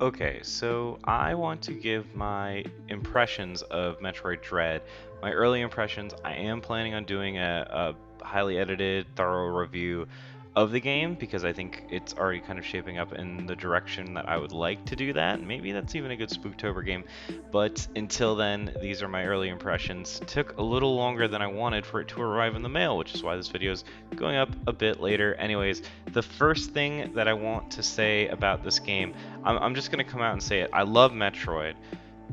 Okay, so I want to give my impressions of Metroid Dread. My early impressions, I am planning on doing a highly edited, thorough review of the game because I think it's already kind of shaping up in the direction that I would like to do that. Maybe that's even a good Spooktober game. But until then, these are my early impressions. Took a little longer than I wanted for it to arrive in the mail, which is why this video is going up a bit later. Anyways, the first thing that I want to say about this game, I'm just going to come out and say it. I love Metroid,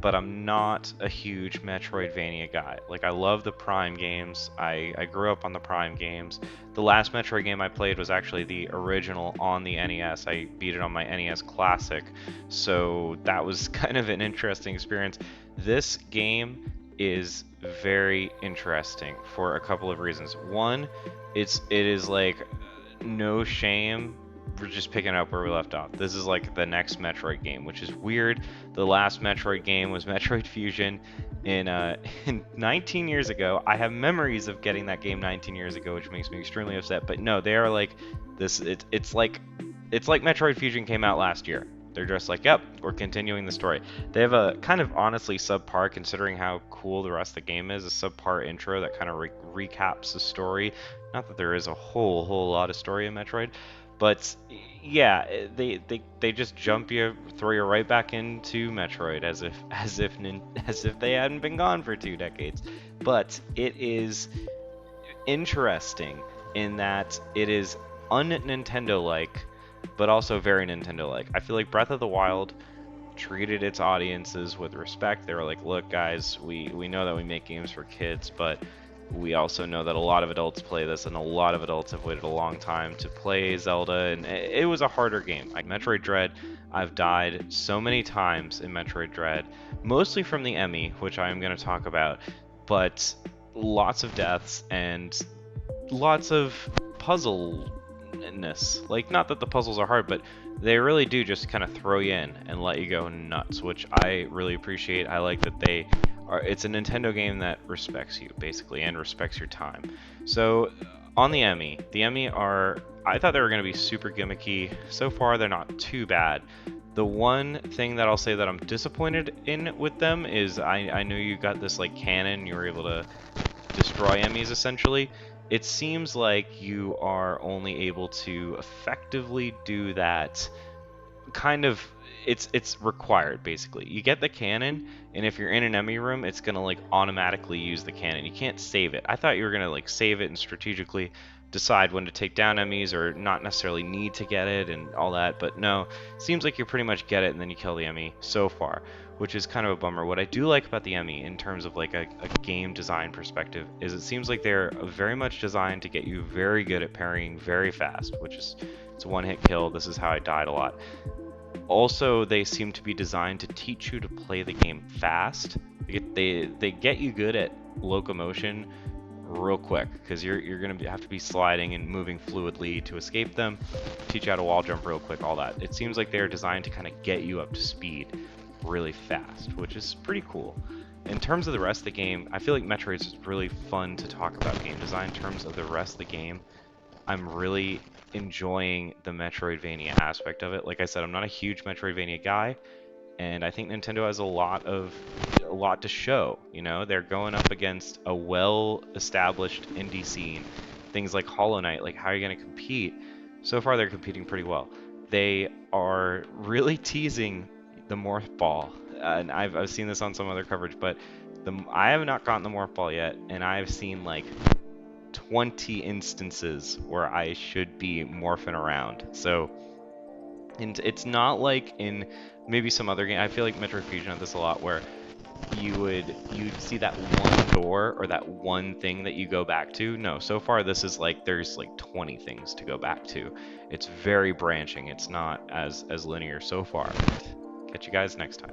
but I'm not a huge Metroidvania guy. Like, I love the Prime games. I grew up on the Prime games. The last Metroid game I played was actually the original on the NES. I beat it on my NES Classic, so that was kind of an interesting experience. This game is very interesting for a couple of reasons. One, it is like no shame. We're just picking up where we left off. This is like the next Metroid game, which is weird. The last Metroid game was Metroid Fusion in 19 years ago. I have memories of getting that game 19 years ago, which makes me extremely upset. But no, they are like this. It's like Metroid Fusion came out last year. They're just like, yep, we're continuing the story. They have a kind of honestly subpar, considering how cool the rest of the game is, a subpar intro that kind of recaps the story. Not that there is a whole lot of story in Metroid, but yeah, they just jump you, throw you right back into Metroid as if they hadn't been gone for 2 decades. But it is interesting in that it is un-Nintendo like, but also very Nintendo like. I feel like Breath of the Wild treated its audiences with respect. They were like, look guys, we know that we make games for kids, but we also know that a lot of adults play this, and a lot of adults have waited a long time to play Zelda, and it was a harder game. Like Metroid Dread, I've died so many times in Metroid Dread, mostly from the Emmy, which I am going to talk about, but lots of deaths and lots of puzzleness. Like, not that the puzzles are hard, but they really do just kind of throw you in and let you go nuts, which I really appreciate. I like that they are, it's a Nintendo game that respects you, basically, and respects your time. So, on the Emmy are, I thought they were going to be super gimmicky. So far, they're not too bad. The one thing that I'll say that I'm disappointed in with them is I know you got this like cannon, you were able to destroy Emmys essentially. It seems like you are only able to effectively do that kind of, it's required basically. You get the cannon, and if you're in an Emmy room, it's gonna like automatically use the cannon. You can't save it. I thought you were gonna like save it and strategically decide when to take down Emmys or not necessarily need to get it and all that, but no, seems like you pretty much get it and then you kill the Emmy so far, which is kind of a bummer. What I do like about the Emmy in terms of like a game design perspective is it seems like they're very much designed to get you very good at parrying very fast, which is, it's a one-hit kill. This is how I died a lot. Also, they seem to be designed to teach you to play the game fast. They get you good at locomotion real quick because you're gonna have to be sliding and moving fluidly to escape them. Teach you how to wall jump real quick, all that. It seems like they're designed to kind of get you up to speed really fast, which is pretty cool. In terms of the rest of the game, I feel like Metroid is really fun to talk about game design. In terms of the rest of the game, I'm really enjoying the Metroidvania aspect of it. Like I said, I'm not a huge Metroidvania guy, and I think Nintendo has a lot to show. You know, they're going up against a well-established indie scene. Things like Hollow Knight, like how are you going to compete? So far, they're competing pretty well. They are really teasing the Morph Ball, and I've seen this on some other coverage, but I have not gotten the Morph Ball yet, and I've seen like 20 instances where I should be morphing around. So, and it's not like in maybe some other game. I feel like Metroid Fusion had this a lot where you'd see that one door or that one thing that you go back to. No, so far this is like there's like 20 things to go back to. It's very branching. It's not as linear so far. Catch you guys next time.